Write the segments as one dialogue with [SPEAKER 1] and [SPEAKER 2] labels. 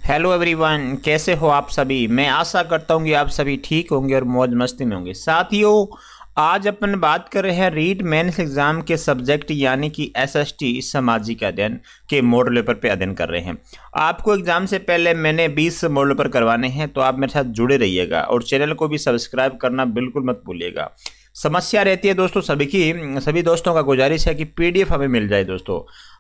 [SPEAKER 1] Hello everyone, कैसे हो आप सभी। मैं आशा करता हूँ कि आप सभी ठीक होंगे और मौज मस्ती में होंगे। साथियों, आज अपन बात कर रहे हैं रीट मेंस एग्जाम के सब्जेक्ट यानी कि एसएसटी सामाजिक अध्ययन के मॉडल पेपर पे अध्ययन कर रहे हैं। आपको एग्जाम से पहले मैंने 20 मॉडल पेपर करवाने हैं, तो आप मेरे साथ जुड़े रहिएगा और चैनल को भी सब्सक्राइब करना बिल्कुल मत भूलिएगा। समस्या रहती है दोस्तों सभी दोस्तों का गुजारिश है कि पीडीएफ हमें मिल जाए। दोस्तों,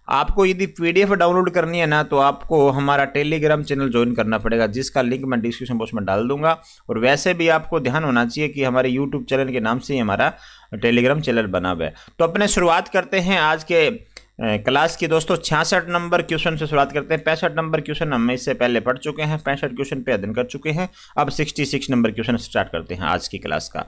[SPEAKER 1] आपको यदि पीडीएफ डाउनलोड करनी है ना, तो आपको हमारा टेलीग्राम चैनल ज्वाइन करना पड़ेगा, जिसका लिंक मैं डिस्क्रिप्शन बॉक्स में डाल दूंगा। और वैसे भी आपको ध्यान होना चाहिए कि हमारे यूट्यूब चैनल के नाम से ही हमारा टेलीग्राम चैनल बना हुआ है। तो अपने शुरुआत करते हैं आज के क्लास की। दोस्तों, 66 नंबर क्वेश्चन से शुरुआत करते हैं। 65 नंबर क्वेश्चन हम इससे पहले पढ़ चुके हैं, 65 क्वेश्चन पे अध्ययन कर चुके हैं। अब 66 नंबर क्वेश्चन स्टार्ट करते हैं आज की क्लास का।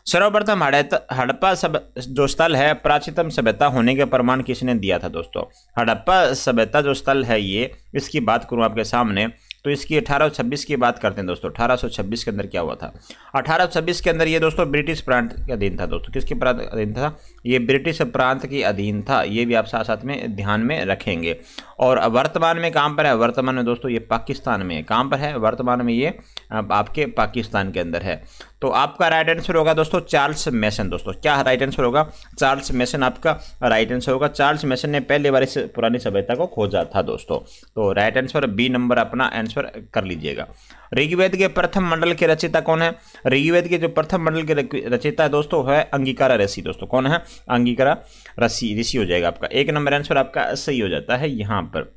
[SPEAKER 1] सर्वप्रथम हड़प्पा जो स्थल है प्राचीनतम सभ्यता होने के प्रमाण किसने दिया था। दोस्तों, हड़प्पा सभ्यता जो स्थल है ये, इसकी बात करूं आपके सामने, तो इसकी 1826 की बात करते हैं। दोस्तों, 1826 के अंदर क्या हुआ था। 1826 के अंदर ये दोस्तों ब्रिटिश प्रांत के अधीन था। दोस्तों, किसके प्रांत अधीन था? ये ब्रिटिश प्रांत के अधीन था। ये भी आप साथ साथ में ध्यान में रखेंगे। और वर्तमान में कहाँ पर है? वर्तमान में दोस्तों ये पाकिस्तान में है। कहाँ पर है? वर्तमान में ये आपके पाकिस्तान के अंदर है। तो आपका राइट आंसर होगा दोस्तों चार्ल्स मेसन। दोस्तों, क्या राइट आंसर होगा? चार्ल्स मेसन आपका राइट आंसर होगा। चार्ल्स मेसन ने पहली बार इस पुरानी सभ्यता को खोजा था दोस्तों। तो राइट आंसर बी नंबर अपना आंसर कर लीजिएगा। ऋग्वेद के प्रथम मंडल के रचयिता कौन है? ऋग्वेद के जो प्रथम मंडल के रचयिता है दोस्तों है अंगिकारा ऋषि। दोस्तों, कौन है? अंगिकारा ऋषि हो जाएगा आपका। एक नंबर आंसर आपका सही हो जाता है यहाँ पर।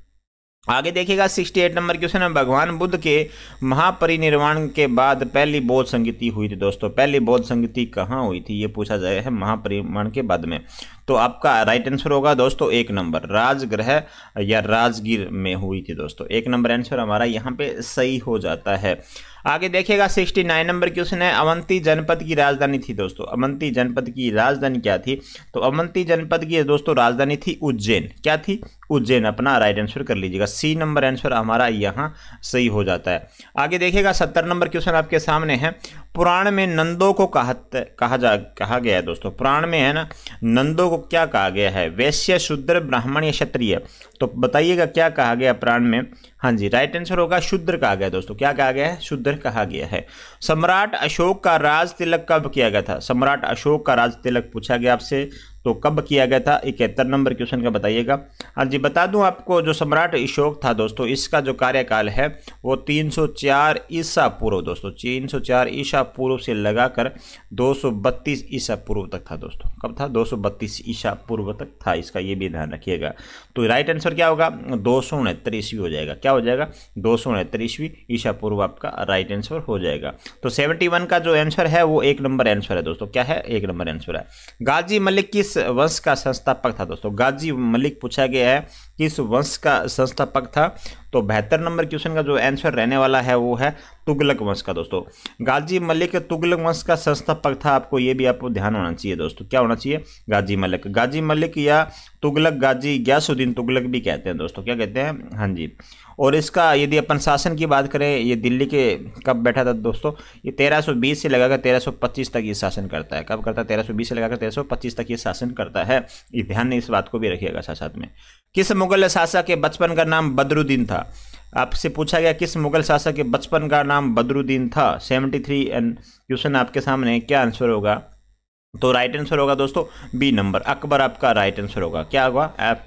[SPEAKER 1] आगे देखिएगा 68 नंबर क्वेश्चन है। भगवान बुद्ध के महापरिनिर्वाण के बाद पहली बौद्ध संगीति हुई थी। दोस्तों, पहली बौद्ध संगीति कहाँ हुई थी ये पूछा जाए है महापरिनिर्वाण के बाद में। तो आपका राइट आंसर होगा दोस्तों एक नंबर, राजगृह या राजगीर में हुई थी। दोस्तों, एक नंबर आंसर हमारा यहाँ पे सही हो जाता है। आगे देखिएगा 69 नंबर क्वेश्चन है। अवंती जनपद की राजधानी थी। दोस्तों, अवंती जनपद की राजधानी क्या थी? तो अवंती जनपद की दोस्तों राजधानी थी उज्जैन। क्या थी? उज्जैन। अपना राइट आंसर कर लीजिएगा। सी नंबर आंसर हमारा यहाँ सही हो जाता है। आगे देखिएगा 70 नंबर क्वेश्चन आपके सामने है। पुराण में नंदों को कहा गया है। दोस्तों, पुराण में है ना, नंदों को क्या कहा गया है? वैश्य, शूद्र, ब्राह्मण या क्षत्रिय? तो बताइएगा क्या कहा गया पुराण में। हाँ जी, राइट आंसर होगा शूद्र कहा गया। दोस्तों, क्या कहा गया है? शूद्र कहा गया है। सम्राट अशोक का राज तिलक कब किया गया था? सम्राट अशोक का राज तिलक पूछा गया आपसे, तो कब किया गया था? 71 नंबर क्वेश्चन का बताइएगा। हाँ जी, बता दूं आपको, जो सम्राट अशोक था दोस्तों, इसका जो कार्यकाल है वो 304 ईसा पूर्व। दोस्तों, 304 ईसा पूर्व से लगाकर 232 ईसा पूर्व तक था। दोस्तों, कब था? 232 ईसा पूर्व तक था इसका, ये भी ध्यान रखिएगा। तो राइट आंसर क्या होगा? 269 ईस्वी हो जाएगा। क्या हो जाएगा? 269 ईस्वी ईसा पूर्व आपका राइट आंसर हो जाएगा। तो 71 का जो आंसर है वो एक नंबर आंसर है। दोस्तों, क्या है? एक नंबर आंसर है। गाजी मलिक किस वंश का संस्थापक था? दोस्तों, गाजी मलिक पूछा गया है किस वंश का संस्थापक था। तो 72 नंबर क्वेश्चन का जो आंसर रहने वाला है वो है तुगलक वंश का। दोस्तों, गाजी मलिक तुगलक वंश का संस्थापक था। आपको ये भी आपको ध्यान होना चाहिए। दोस्तों, क्या होना चाहिए? गाजी मलिक या तुगलक, गाजी ग्यासुद्दीन तुगलक भी कहते हैं। दोस्तों, क्या कहते हैं? हाँ जी। और इसका यदि अपन शासन की बात करें, ये दिल्ली के कब बैठा था दोस्तों? ये 1320 से लगाकर 1325 तक ये शासन करता है। कब करता है? 1320 से लगाकर 1325 तक ये शासन करता है। ये ध्यान में इस बात को भी रखिएगा साथ साथ में। किस मुगल शासक के बचपन का नाम बदरुद्दीन था? आपसे पूछा गया किस मुगल शासक के बचपन का नाम बदरुद्दीन था। 73 क्वेश्चन आपके सामने, क्या आंसर होगा? तो राइट आंसर होगा दोस्तों बी नंबर, अकबर आपका राइट आंसर होगा। क्या होगा?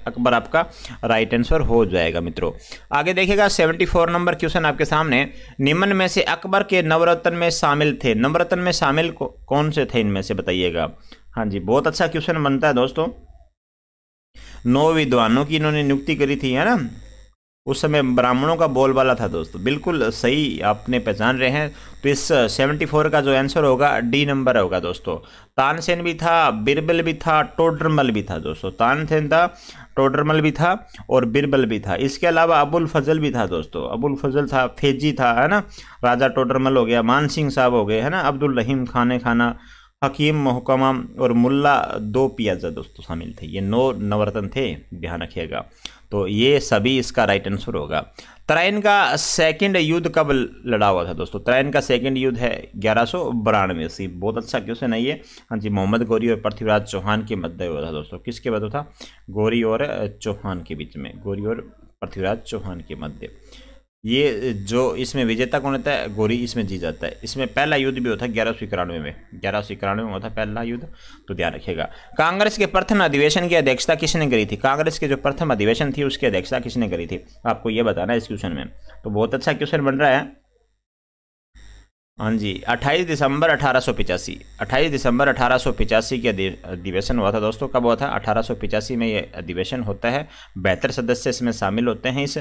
[SPEAKER 1] अकबर आपका राइट आंसर हो जाएगा मित्रों। आगे देखिएगा 74 नंबर क्वेश्चन आपके सामने। निम्न में से अकबर के नवरत्न में शामिल थे। नवरत्न में शामिल कौन से थे इनमें से? बताइएगा। हाँ जी, बहुत अच्छा क्वेश्चन बनता है दोस्तों। 9 विद्वानों की इन्होंने नियुक्ति करी थी, है ना। उस समय ब्राह्मणों का बोलबाला था। दोस्तों, बिल्कुल सही आपने पहचान रहे हैं। तो इस 74 का जो आंसर होगा डी नंबर होगा। दोस्तों, तानसेन भी था, बिरबल भी था, टोडरमल भी था। दोस्तों, तानसेन था, टोडरमल भी था और बिरबल भी था। इसके अलावा अबुल फजल भी था। दोस्तों, अबुल फजल था, फेजी था, है ना। राजा टोडरमल हो गया, मान सिंह साहब हो गए, है ना। अब्दुल रहीम खाने खाना, हकीम मोहकमा और मुल्ला दो पियाजा दोस्तों शामिल थे। ये 9 नवरत्न थे, ध्यान रखिएगा। तो ये सभी इसका राइट आंसर होगा। तराइन का सेकंड युद्ध कब लड़ा हुआ था? दोस्तों, तराइन का सेकंड युद्ध है 1192 से। बहुत अच्छा क्वेश्चन है ये। हाँ जी, मोहम्मद गौरी और पृथ्वीराज चौहान के मध्य हुआ था। दोस्तों, किसके मध्य था? गौरी और चौहान के बीच में, गौरी और पृथ्वीराज चौहान के मध्य ये जो इसमें विजेता कौन होता है, गोरी इसमें जीत जाता है। इसमें पहला युद्ध भी होता है 1191 में, 1191 में होता है पहला युद्ध, तो ध्यान रखिएगा। कांग्रेस के प्रथम अधिवेशन की अध्यक्षता किसने करी थी? कांग्रेस के जो प्रथम अधिवेशन थी उसकी अध्यक्षता किसने करी थी, आपको ये बताना है इस क्वेश्चन में। तो बहुत अच्छा क्वेश्चन बन रहा है। हाँ जी, 28 दिसंबर 1885, 28 दिसंबर 1885 के अधिवेशन हुआ था दोस्तों। कब हुआ था? 1885 में ये अधिवेशन होता है। 72 सदस्य इसमें शामिल होते हैं इस,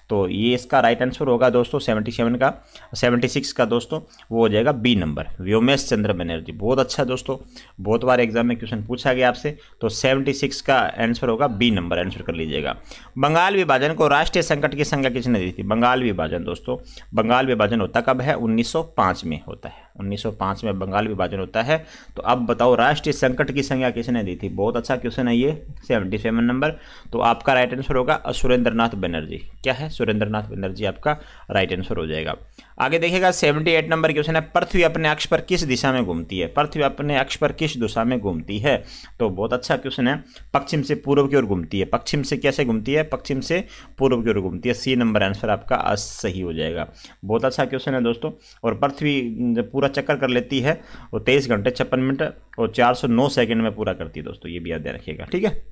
[SPEAKER 1] तो ये इसका राइट आंसर होगा दोस्तों 77 का, 76 का दोस्तों वो हो जाएगा बी नंबर, व्योमेश चंद्र बनर्जी। बहुत अच्छा दोस्तों, बहुत बार एग्जाम में क्वेश्चन पूछा गया आपसे, तो 76 का आंसर होगा बी नंबर, आंसर कर लीजिएगा। बंगाल विभाजन को राष्ट्रीय संकट की संज्ञा किसने दी थी? बंगाल विभाजन दोस्तों, बंगाल विभाजन होता कब है? 1905 में होता है, 1905 में बंगाल विभाजन होता है। तो अब बताओ राष्ट्रीय संकट की संज्ञा किसने दी थी? बहुत अच्छा क्वेश्चन है ये, 77 नंबर। तो आपका राइट आंसर होगा सुरेंद्रनाथ बनर्जी। क्या है? सुरेंद्रनाथ बनर्जी आपका राइट आंसर हो जाएगा। आगे देखिएगा 78 नंबर क्वेश्चन है, पृथ्वी अपने अक्ष पर किस दिशा में घूमती है? पृथ्वी अपने अक्ष पर किस दिशा में घूमती है? तो बहुत अच्छा क्वेश्चन है, पश्चिम से पूर्व की ओर घूमती है। पश्चिम से कैसे घूमती है? पश्चिम से पूर्व की ओर घूमती है। सी नंबर आंसर आपका सही हो जाएगा। बहुत अच्छा क्वेश्चन है दोस्तों। और पृथ्वी जब पूरा चक्कर कर लेती है वो 23 घंटे 56 मिनट और 409 सेकंड में पूरा करती है दोस्तों, ये भी याद रखिएगा, ठीक है।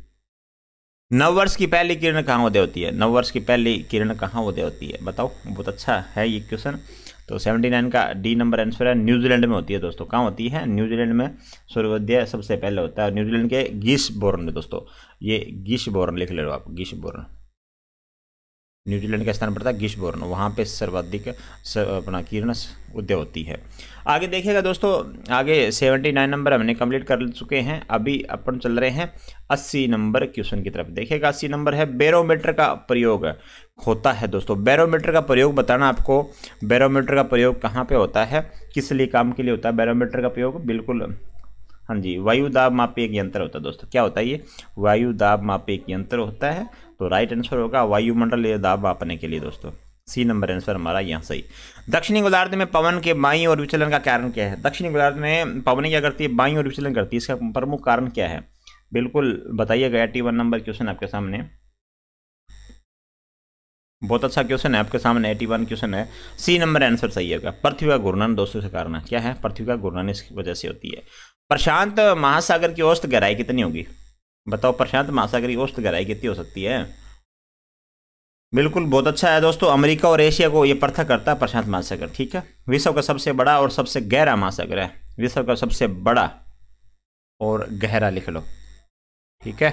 [SPEAKER 1] नववर्ष की पहली किरण कहाँ उदय होती है? नववर्ष की पहली किरण कहाँ उदय होती है? बताओ, बहुत अच्छा है ये क्वेश्चन। तो 79 का डी नंबर आंसर है, न्यूजीलैंड में होती है दोस्तों। कहाँ होती है? न्यूजीलैंड में सूर्योदय सबसे पहले होता है। न्यूजीलैंड के गिशबोर्न में दोस्तों, ये गिशबोर्न लिख ले लो आप, गिशबोर्न न्यूजीलैंड का स्थान पड़ता है गिशबोर्न, वहाँ पे सर्वाधिक अपना किरण उदय होती है। आगे देखिएगा दोस्तों, आगे 79 नंबर हमने कंप्लीट कर चुके हैं। अभी अपन चल रहे हैं 80 नंबर क्वेश्चन की तरफ। देखिएगा 80 नंबर है, बैरोमीटर का प्रयोग होता है दोस्तों। बैरोमीटर का प्रयोग बताना आपको, बैरोमीटर का प्रयोग कहाँ पे होता है, किस लिए काम के लिए होता है बैरोमीटर का प्रयोग? बिल्कुल हाँ जी, वायु दाब मापी एक यंत्र होता है दोस्तों। क्या होता है ये? वायु दाब मापी एक यंत्र होता है। तो राइट आंसर होगा वायुमंडलीय दाब मापने के लिए दोस्तों, सी नंबर आंसर हमारा यहाँ सही। दक्षिणी गोलार्ध में पवन के बाईं ओर विचलन का कारण क्या है? दक्षिणी गोलार्ध में पवन क्या करती है? बाईं ओर विचलन करती है। इसका प्रमुख कारण क्या है? बिल्कुल बताइएगा। 81 नंबर क्वेश्चन आपके सामने, बहुत अच्छा क्वेश्चन है आपके सामने, 81 क्वेश्चन है। सी नंबर आंसर सही होगा। पृथ्वी का घूर्णन दोस्तों से कारण क्या है? पृथ्वी का घूर्णन इस वजह से होती है। प्रशांत महासागर की औसत गहराई कितनी होगी? बताओ, प्रशांत महासागर की औसत गहराई कितनी हो सकती है? बिल्कुल बहुत अच्छा है दोस्तों। अमेरिका और एशिया को ये पृथक करता है प्रशांत महासागर, ठीक है। विश्व का सबसे बड़ा और सबसे गहरा महासागर है, विश्व का सबसे बड़ा और गहरा लिख लो, ठीक है।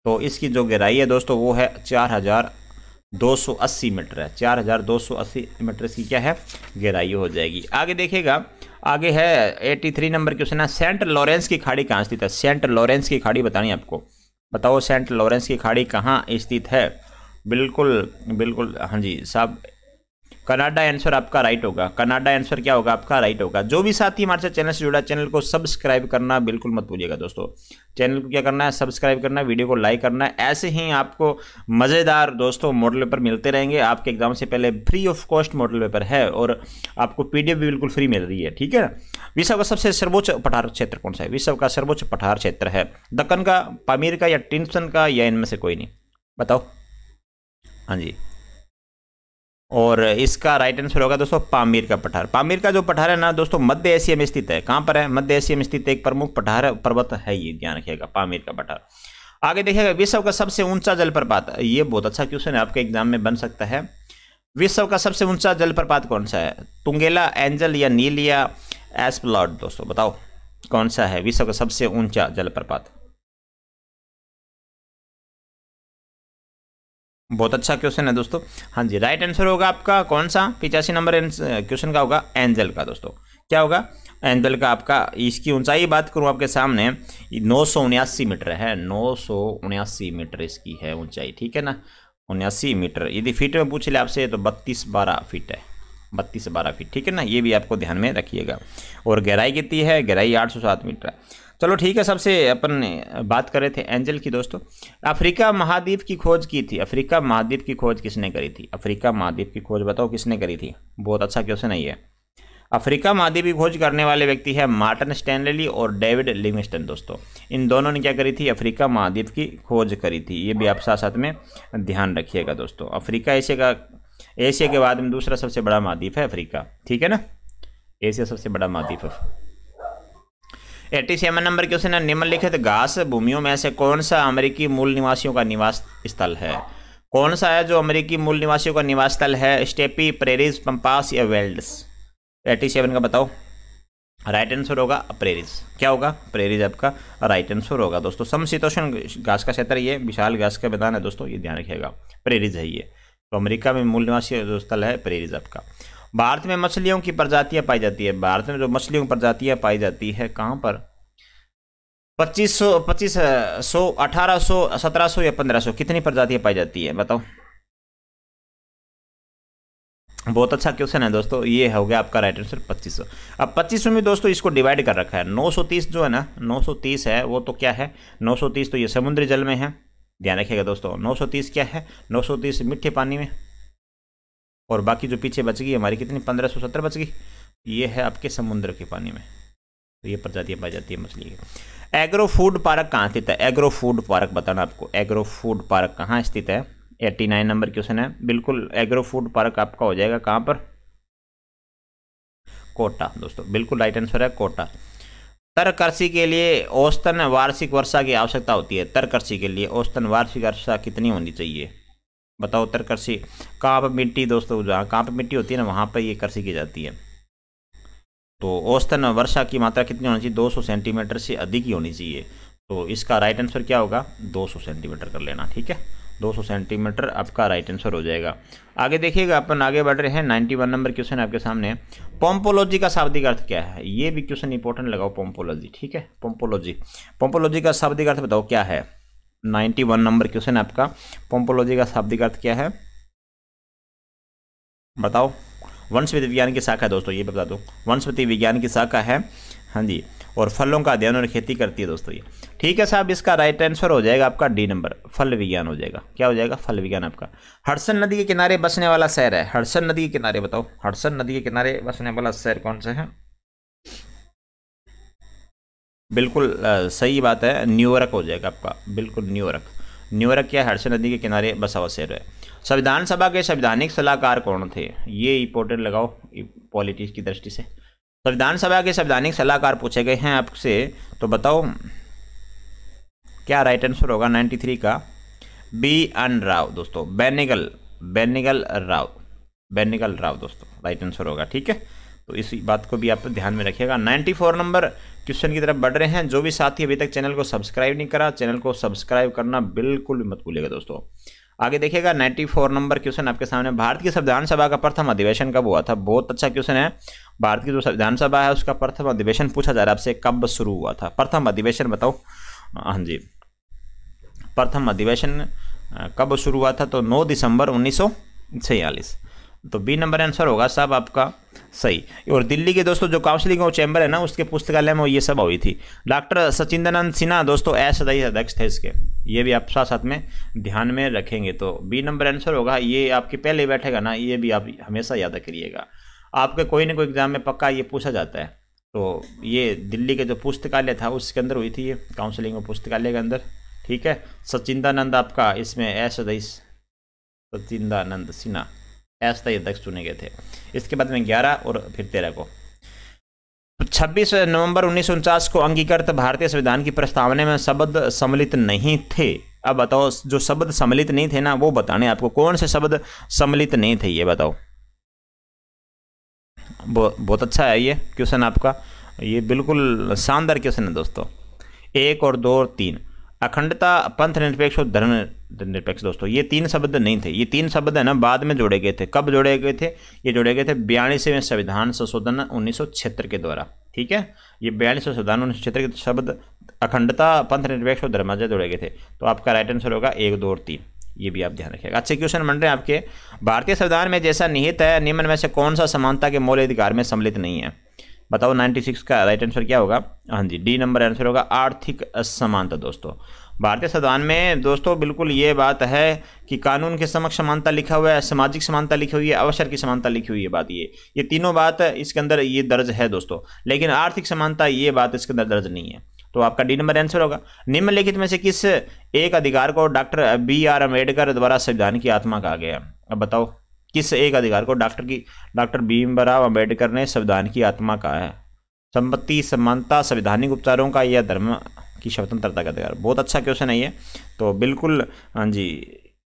[SPEAKER 1] तो इसकी जो गहराई है दोस्तों वो है 4280 मीटर है। 4280 मीटर इसकी क्या है? गहराई हो जाएगी। आगे देखिएगा, आगे है 83 नंबर क्वेश्चन है, सेंट लॉरेंस की खाड़ी कहाँ स्थित है? सेंट लॉरेंस की खाड़ी बतानी आपको। बताओ सेंट लॉरेंस की खाड़ी कहाँ स्थित है? बिल्कुल बिल्कुल हाँ जी साहब, कनाडा आंसर आपका राइट होगा। कनाडा आंसर क्या होगा आपका? राइट होगा। जो भी साथी हमारे साथ चैनल से जुड़ा, चैनल को सब्सक्राइब करना बिल्कुल मत भूलिएगा दोस्तों। चैनल को क्या करना है? सब्सक्राइब करना है, वीडियो को लाइक करना है। ऐसे ही आपको मज़ेदार दोस्तों मॉडल पेपर मिलते रहेंगे। आपके एग्जाम से पहले free of cost model paper है और आपको PDF भी बिल्कुल फ्री मिल रही है, ठीक है। विश्व का सबसे सर्वोच्च पठार क्षेत्र कौन सा है? विश्व का सर्वोच्च पठार क्षेत्र है दक्कन का, पामीर का या टिम्सन का, या इनमें से कोई नहीं? बताओ। हाँ जी, और इसका राइट आंसर होगा दोस्तों पामीर का पठार। पामीर का जो पठार है ना दोस्तों, मध्य एशिया में स्थित है। कहाँ पर है? मध्य एशिया में स्थित एक प्रमुख पठार पर्वत है, ये ध्यान रखिएगा, पामीर का पठार। आगे देखिएगा, विश्व का सबसे ऊंचा जलप्रपात, ये बहुत अच्छा क्वेश्चन है, आपके एग्जाम में बन सकता है। विश्व का सबसे ऊंचा जलप्रपात कौन सा है? तुंगेला, एंजल या नील या एस्प्लॉड? दोस्तों बताओ कौन सा है विश्व का सबसे ऊंचा जलप्रपात? बहुत अच्छा क्वेश्चन है दोस्तों। हाँ जी, राइट आंसर होगा आपका कौन सा? 85 नंबर क्वेश्चन का होगा एंजल का दोस्तों। क्या होगा? एंजल का आपका। इसकी ऊंचाई बात करूँ आपके सामने, 979 मीटर है। 979 मीटर इसकी है ऊंचाई, ठीक है ना, 79 मीटर। यदि फीट में पूछ ले आपसे तो 32-12 फीट है, 32 से 12 फीट, ठीक है ना, ये भी आपको ध्यान में रखिएगा। और गहराई कितनी है? गहराई 807 मीटर है। चलो ठीक है, सबसे अपन बात कर रहे थे एंजल की दोस्तों। अफ्रीका महाद्वीप की खोज की थी, अफ्रीका महाद्वीप की खोज किसने करी थी? अफ्रीका महाद्वीप की खोज बताओ किसने करी थी? बहुत अच्छा क्वेश्चन है ये। अफ्रीका महाद्वीप की खोज करने वाले व्यक्ति है मार्टिन स्टैनली और डेविड लिविंगस्टन दोस्तों। इन दोनों ने क्या करी थी? अफ्रीका महाद्वीप की खोज करी थी। ये भी आप साथ साथ में ध्यान रखिएगा दोस्तों। अफ्रीका एशिया का एशिया के बाद में दूसरा सबसे बड़ा महाद्वीप है अफ्रीका, ठीक है ना, एशिया सबसे बड़ा महाद्वीप है। 87 नंबर क्वेश्चन है, निम्नलिखित घास भूमियों में से कौन सा अमेरिकी मूल निवासियों का निवास स्थल है? कौन सा है जो अमेरिकी मूल निवासियों का निवास स्थल है? स्टेपी, प्रेरीज, पंपास या वेल्ड्स? 87 का बताओ। राइट आंसर होगा प्रेरीज। क्या होगा? प्रेरीज आपका राइट आंसर होगा दोस्तों। समशीतोष्ण घास का क्षेत्र, ये विशाल घास का मैदान है दोस्तों, ये ध्यान रखिएगा, प्रेरीज है ये। तो अमेरिका में मूल निवासी जो स्थल है प्रेरीज आपका। भारत में मछलियों की प्रजातियां पाई जाती है, भारत में जो मछलियों की प्रजातियां पाई जाती है कहाँ पर? 2500, 1800, 1700 या 1500, कितनी प्रजातियां पाई जाती है बताओ? बहुत अच्छा क्वेश्चन है दोस्तों, ये हो गया आपका राइट आंसर 2500। अब 2500 में दोस्तों इसको डिवाइड कर रखा है। 930 जो है ना, 930 है वो तो क्या है? 930 तो ये समुद्री जल में है, ध्यान रखिएगा दोस्तों। 930 क्या है? 930 मीठे पानी में, और बाकी जो पीछे बच गई हमारी कितनी? 1517 बच गई, ये है आपके समुद्र के पानी में। तो ये प्रजातियां पाई जाती है मछली की। एग्रो फूड पार्क कहाँ स्थित है? एग्रो फूड पार्क बताना आपको, एग्रो फूड पार्क कहाँ स्थित है? 89 नंबर क्वेश्चन है, बिल्कुल एग्रो फूड पार्क आपका हो जाएगा कहाँ पर? कोटा दोस्तों, बिल्कुल राइट आंसर है कोटा। तरकृषि के लिए औसतन वार्षिक वर्षा की आवश्यकता होती है, तरकृषि के लिए औसतन वार्षिक वर्षा कितनी होनी चाहिए बताओ? तरकृषि कहाँ पर मिट्टी दोस्तों, जहाँ कहाँ पर मिट्टी होती है ना वहाँ पर ये कृषि की जाती है। तो औसतन वर्षा की मात्रा कितनी होनी चाहिए? 200 सेंटीमीटर से अधिक ही होनी चाहिए। तो इसका राइट आंसर क्या होगा? 200 सेंटीमीटर कर लेना, ठीक है, 200 सेंटीमीटर आपका राइट आंसर हो जाएगा। आगे देखिएगा, अपन आगे बढ़ रहे हैं। 91 नंबर क्वेश्चन आपके सामने। पोम्पोलॉजी का शाब्दिक अर्थ क्या है? ये भी क्वेश्चन इंपॉर्टेंट लगाओ, पोम्पोलॉजी, ठीक है, पोम्पोलॉजी। पोम्पोलॉजी का शाब्दिक अर्थ बताओ क्या है? 91 नंबर क्वेश्चन आपका। पोम्पोलॉजी का शाब्दिक अर्थ क्या है बताओ? वनस्पति विज्ञान की शाखा है दोस्तों, ये बता दो, वनस्पति विज्ञान की शाखा है, हाँ जी, और फलों का अध्ययन और खेती करती है दोस्तों ये, ठीक है साहब। इसका राइट आंसर हो जाएगा आपका डी नंबर, फल विज्ञान हो जाएगा। क्या हो जाएगा? फल विज्ञान आपका। हडसन नदी के किनारे बसने वाला शहर है, हडसन नदी के किनारे बताओ, हडसन नदी के किनारे बसने वाला शहर कौन सा है? बिल्कुल सही बात है, न्यूयॉर्क हो जाएगा आपका, बिल्कुल न्यूयॉर्क। न्यूयॉर्क क्या है? हडसन नदी के किनारे बसा हुआ शहर है। संविधान सभा के संवैधानिक सलाहकार कौन थे? ये इंपॉर्टेंट लगाओ पॉलिटिक्स की दृष्टि से। संविधान सभा के संवैधानिक सलाहकार पूछे गए हैं आपसे, तो बताओ क्या राइट आंसर होगा? 93 का B.N. राव दोस्तों, बेनिगल राव दोस्तों, राइट आंसर होगा, ठीक है। तो इस बात को भी आप ध्यान में रखिएगा। 94 नंबर क्वेश्चन की तरफ बढ़ रहे हैं। जो भी साथी अभी तक चैनल को सब्सक्राइब नहीं करा, चैनल को सब्सक्राइब करना बिल्कुल भी मत भूलिएगा दोस्तों। आगे देखिएगा, 94 नंबर क्वेश्चन आपके सामने। भारत की संविधान सभा का प्रथम अधिवेशन कब हुआ था? बहुत अच्छा क्वेश्चन है। भारत की जो संविधान सभा है उसका प्रथम अधिवेशन पूछा जा रहा है आपसे, कब शुरू हुआ था? प्रथम अधिवेशन बताओ। हाँ जी, प्रथम अधिवेशन कब शुरू हुआ था? तो 9 दिसंबर 1946। तो बी नंबर आंसर होगा साहब आपका सही। और दिल्ली के दोस्तों जो काउंसिलिंग ऑफ चैम्बर है ना, उसके पुस्तकालय में ये सब हुई थी। डॉक्टर सचिंदानंद सिन्हा दोस्तों असदई अध्यक्ष थे इसके, ये भी आप साथ साथ में ध्यान में रखेंगे। तो बी नंबर आंसर होगा। ये आपके पहले बैठेगा ना, ये भी आप हमेशा याद करिएगा, आपके कोई ना कोई एग्जाम में पक्का ये पूछा जाता है। तो ये दिल्ली के जो पुस्तकालय था उसके अंदर हुई थी ये, काउंसिलिंग ऑफ पुस्तकालय के अंदर, ठीक है। सचिंदानंद आपका इसमें असदई सचिंदानंद सिन्हा अस्थायी अध्यक्ष चुने गए थे। इसके बाद में 11 और फिर 13 को। 26 नवंबर 1949 को अंगीकृत भारतीय संविधान की प्रस्तावना में शब्द सम्मिलित नहीं थे। अब बताओ, जो शब्द सम्मिलित नहीं थे ना वो बताने आपको, कौन से शब्द सम्मिलित नहीं थे ये बताओ। बहुत अच्छा है ये क्वेश्चन आपका, ये बिल्कुल शानदार क्वेश्चन है दोस्तों। 1 और 2 और 3, अखंडता, पंथ निरपेक्ष और धर्म निरपेक्ष दोस्तों, ये 3 शब्द नहीं थे। ये 3 शब्द है ना बाद में जोड़े गए थे। कब जोड़े गए थे? ये जोड़े गए थे 42वें संविधान संशोधन 1976 के द्वारा, ठीक है। ये 42वें संविधान 1976 के शब्द अखंडता, पंथ निरपेक्ष और धर्म जोड़े गए थे। तो आपका राइट आंसर होगा 1, 2 और 3, ये भी आप ध्यान रखिएगा। अच्छे क्वेश्चन बन रहे हैं आपके। भारतीय संविधान में जैसा निहित है निम्न में से कौन सा समानता के मौलिक अधिकार में सम्मिलित नहीं है बताओ? 96 का राइट आंसर क्या होगा? हाँ जी, डी नंबर आंसर होगा आर्थिक असमानता दोस्तों। भारतीय संविधान में दोस्तों बिल्कुल ये बात है कि कानून के समक्ष समानता लिखा हुआ है, सामाजिक समानता लिखी हुई है, अवसर की समानता लिखी हुई है। बात ये तीनों बात इसके अंदर ये दर्ज है दोस्तों, लेकिन आर्थिक समानता ये बात इसके अंदर दर्ज नहीं है। तो आपका डी नंबर आंसर होगा। निम्नलिखित में से किस एक अधिकार को डॉक्टर B.R. अम्बेडकर द्वारा संविधान की आत्मा कहा गया? अब बताओ किस एक अधिकार को डॉक्टर भीमराव अंबेडकर ने संविधान की आत्मा कहा है? संपत्ति, समानता, संवैधानिक उपचारों का या धर्म की स्वतंत्रता का अधिकार? बहुत अच्छा क्वेश्चन है ये। तो बिल्कुल हाँ जी,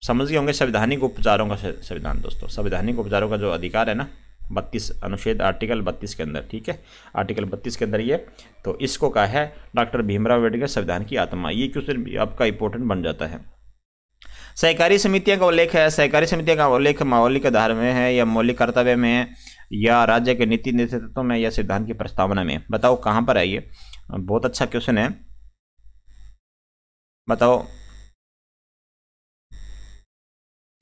[SPEAKER 1] समझ गए होंगे संवैधानिक उपचारों का संविधान दोस्तों, संवैधानिक उपचारों का जो अधिकार है ना 32 अनुच्छेद आर्टिकल 32 के अंदर, ठीक है, आर्टिकल 32 के अंदर ये, तो इसको कहा है डॉक्टर भीमराव अम्बेडकर संविधान की आत्मा। ये क्वेश्चन आपका इंपॉर्टेंट बन जाता है। सहकारी समितियों का उल्लेख है, सहकारी समितियों का उल्लेख मौलिक आधार में है या मौलिक कर्तव्य में है या राज्य के नीति नेतृत्व में या संविधान की प्रस्तावना में? बताओ कहाँ पर है ये? बहुत अच्छा क्वेश्चन है, बताओ।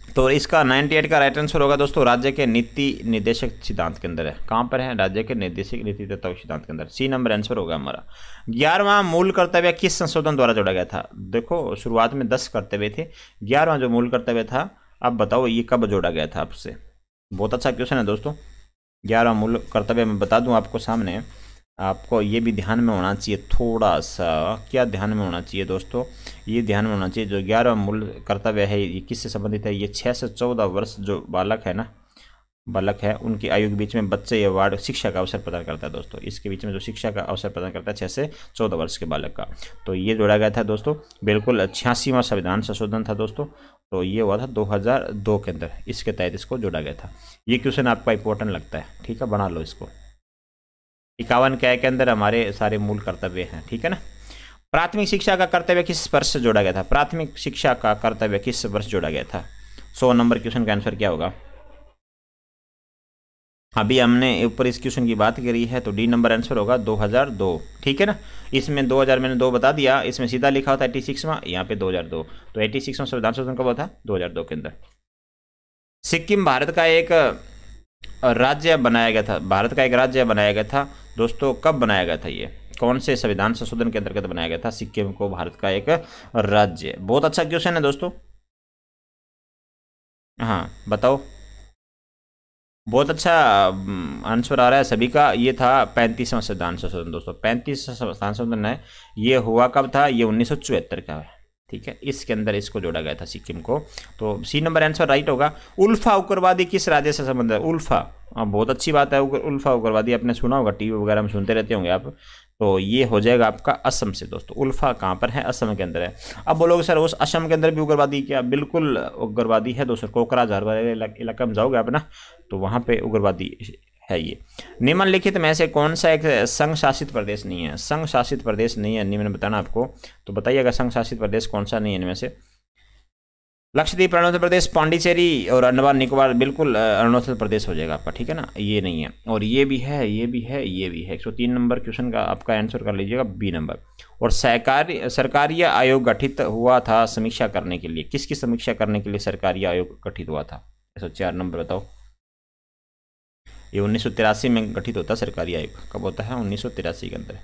[SPEAKER 1] तो इसका 98 का राइट आंसर होगा दोस्तों, राज्य के नीति निर्देशक सिद्धांत के अंदर है। कहाँ पर है? राज्य के निर्देशक नीति तत्व सिद्धांत के अंदर। सी नंबर आंसर होगा हमारा। 11वां मूल कर्तव्य किस संशोधन द्वारा जोड़ा गया था? देखो शुरुआत में 10 कर्तव्य थे, 11वां जो मूल कर्तव्य था, अब बताओ ये कब जोड़ा गया था आपसे? बहुत अच्छा क्वेश्चन है दोस्तों। 11वां मूल कर्तव्य मैं बता दूं आपको सामने, आपको ये भी ध्यान में होना चाहिए थोड़ा सा। क्या ध्यान में होना चाहिए दोस्तों? ये ध्यान में होना चाहिए जो 11वां मूल कर्तव्य है ये किससे संबंधित है? ये 6 से 14 वर्ष जो बालक है ना, बालक है, उनकी आयु के बीच में बच्चे या वार्ड शिक्षा का अवसर प्रदान करता है दोस्तों। इसके बीच में जो शिक्षा का अवसर प्रदान करता है 6 से 14 वर्ष के बालक का, तो ये जोड़ा गया था दोस्तों। बिल्कुल 86वां संविधान संशोधन था दोस्तों, तो ये हुआ था 2002 के अंदर, इसके तहत इसको जोड़ा गया था। ये क्वेश्चन आपका इंपॉर्टेंट लगता है, ठीक है, बना लो इसको। 51 के अंदर हमारे सारे मूल कर्तव्य हैं, ठीक है ना। प्राथमिक शिक्षा का कर्तव्य किस वर्ष से जोड़ा गया था? प्राथमिक शिक्षा का कर्तव्य किस वर्ष जोड़ा गया था? 100 नंबर क्वेश्चन का आंसर क्या होगा? अभी हमने ऊपर इस क्वेश्चन की बात करी है, तो डी नंबर आंसर होगा 2002, ठीक है ना। इसमें 2000 मैंने 2 बता दिया, इसमें सीधा लिखा होता है 86वां, यहाँ पे 2002, तो 86वां संविधान संशोधन कब हुआ था? 2002 के अंदर। सिक्किम भारत का एक राज्य बनाया गया था, भारत का एक राज्य बनाया गया था दोस्तों, कब बनाया गया था? ये कौन से संविधान संशोधन के अंतर्गत बनाया गया था सिक्किम को भारत का एक राज्य? बहुत अच्छा क्वेश्चन है दोस्तों, हाँ बताओ। बहुत अच्छा आंसर आ रहा है सभी का। ये था 35वां संविधान संशोधन दोस्तों, 35वां संविधान संशोधन है। ये हुआ कब था? ये 1974 का है, ठीक है। इसके अंदर इसको जोड़ा गया था सिक्किम को, तो सी नंबर आंसर राइट होगा। उल्फा उग्रवादी किस राज्य से संबंधित है? उल्फा, बहुत अच्छी बात है। उल्फा उग्रवादी आपने सुना होगा, टीवी वगैरह में सुनते रहते होंगे आप, तो ये हो जाएगा आपका असम से दोस्तों। उल्फा कहाँ पर है? असम के अंदर है। अब बोलोगे सर उस असम के अंदर भी उग्रवादी क्या? बिल्कुल उग्रवादी है दोस्तों। कोकराझार वाले इलाका में जाओगे आप ना, तो वहाँ पे उग्रवादी है ये। निम्नलिखित में से कौन सा एक संघ शासित प्रदेश नहीं है? संघ शासित प्रदेश नहीं है, मैंने बताना आपको, तो बताइएगा संघ शासित प्रदेश कौन सा नहीं है इनमें से? लक्षद्वीप, अरुणाचल प्रदेश, पांडिचेरी और अंडमान निकोबार। बिल्कुल अरुणाचल प्रदेश हो जाएगा आपका, ठीक है ना। ये नहीं है, और ये भी है, ये भी है, ये भी है। 103 नंबर क्वेश्चन का आपका आंसर कर लीजिएगा बी नंबर। और सरकारी आयोग गठित हुआ था समीक्षा करने के लिए, किसकी समीक्षा करने के लिए सरकारी आयोग गठित हुआ था? 104 नंबर बताओ। ये 1983 में गठित होता है सरकारी आयोग। कब होता है? 1983 के अंदर।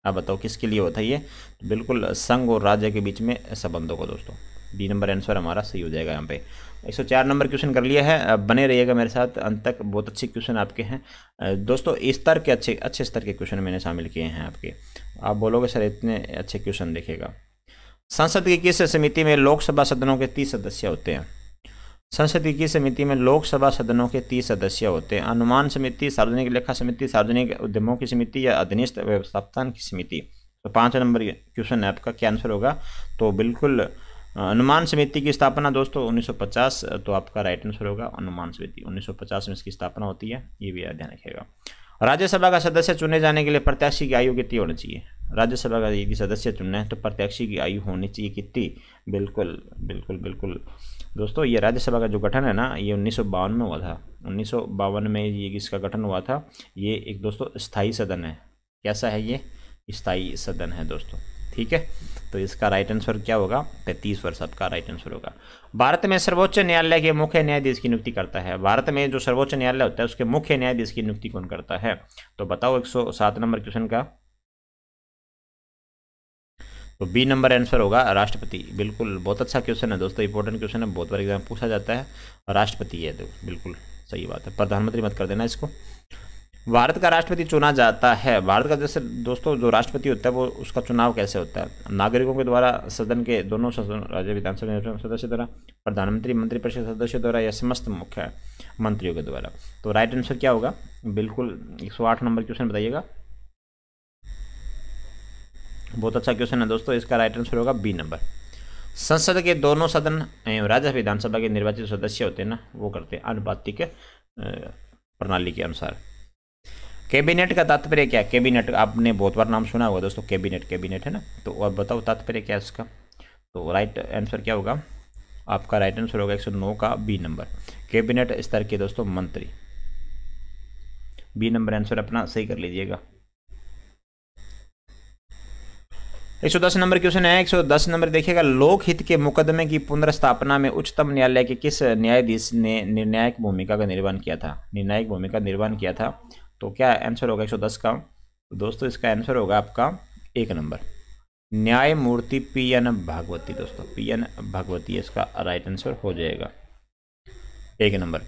[SPEAKER 1] अब बताओ किसके लिए होता है ये? तो बिल्कुल संघ और राज्य के बीच में संबंधों को दोस्तों। बी नंबर आंसर हमारा सही हो जाएगा यहाँ पे। 104 नंबर क्वेश्चन कर लिया है, बने रहिएगा मेरे साथ अंत तक, बहुत अच्छे क्वेश्चन आपके हैं दोस्तों। इस स्तर के अच्छे स्तर के क्वेश्चन मैंने शामिल किए हैं आपके। आप बोलोगे सर इतने अच्छे क्वेश्चन देखेगा। संसद की किस समिति में लोकसभा सदनों के 30 सदस्य होते हैं? संसद की समिति में लोकसभा सदनों के 30 सदस्य होते हैं। अनुमान समिति, सार्वजनिक लेखा समिति, सार्वजनिक उद्यमों की समिति या अधीनस्थ व्यवस्थापन की समिति? तो 5 नंबर क्वेश्चन है आपका, क्या आंसर होगा? तो बिल्कुल अनुमान समिति की स्थापना दोस्तों 1950, तो आपका राइट आंसर होगा अनुमान समिति। 1950 में इसकी स्थापना होती है, ये भी ध्यान रखिएगा। राज्यसभा का सदस्य चुने जाने के लिए प्रत्याशी की आयु कितनी होनी चाहिए? राज्यसभा का यदि सदस्य चुनना है तो प्रत्याशी की आयु होनी चाहिए कितनी? बिल्कुल बिल्कुल बिल्कुल दोस्तों, ये राज्यसभा का जो गठन है ना, ये 1952 में हुआ था। 1952 में ये इसका गठन हुआ था। ये एक दोस्तों स्थायी सदन है। कैसा है ये? स्थायी सदन है दोस्तों, ठीक है। तो इसका राइट आंसर क्या होगा? 33 वर्ष आपका राइट आंसर होगा। भारत में सर्वोच्च न्यायालय के मुख्य न्यायाधीश की नियुक्ति करता है? भारत में जो सर्वोच्च न्यायालय होता है उसके मुख्य न्यायाधीश की नियुक्ति कौन करता है? तो बताओ 107 नंबर क्वेश्चन का। तो बी नंबर आंसर होगा राष्ट्रपति। बिल्कुल बहुत अच्छा क्वेश्चन है दोस्तों, इंपॉर्टेंट क्वेश्चन है, बहुत बार एग्जाम पूछा जाता है। राष्ट्रपति है तो बिल्कुल सही बात है, प्रधानमंत्री मत कर देना इसको। भारत का राष्ट्रपति चुना जाता है। भारत का जैसे दोस्तों जो राष्ट्रपति होता है वो उसका चुनाव कैसे होता है? नागरिकों के द्वारा, सदन के दोनों सदन, राज्य विधानसभा सदस्य द्वारा, प्रधानमंत्री, मंत्रिपरिषद सदस्य द्वारा, या समस्त मुख्य मंत्रियों के द्वारा। तो राइट आंसर क्या होगा? बिल्कुल 108 नंबर क्वेश्चन बताइएगा। बहुत अच्छा क्वेश्चन है दोस्तों। इसका राइट आंसर होगा बी नंबर। संसद के दोनों सदन एवं राज्य विधानसभा के निर्वाचित सदस्य होते हैं ना, वो करते हैं अनुपातिक प्रणाली के अनुसार। कैबिनेट का तात्पर्य क्या? कैबिनेट आपने बहुत बार नाम सुना होगा दोस्तों, कैबिनेट है ना। तो अब बताओ तात्पर्य क्या है इसका? तो राइट आंसर क्या होगा? आपका राइट आंसर होगा 109 का बी नंबर। कैबिनेट स्तर के दोस्तों मंत्री। बी नंबर आंसर अपना सही कर लीजिएगा। 110 नंबर क्वेश्चन है। 110 नंबर देखिएगा, लोकहित के मुकदमे की पुनर्स्थापना में उच्चतम न्यायालय के किस न्यायाधीश ने निर्णायक भूमिका का निर्वहन किया था? निर्णायक भूमिका निर्वहन किया था। तो क्या आंसर होगा 110 का? तो दोस्तों इसका आंसर होगा आपका 1 नंबर, न्यायमूर्ति PN भागवती। दोस्तों PN भागवती इसका राइट आंसर हो जाएगा, 1 नंबर।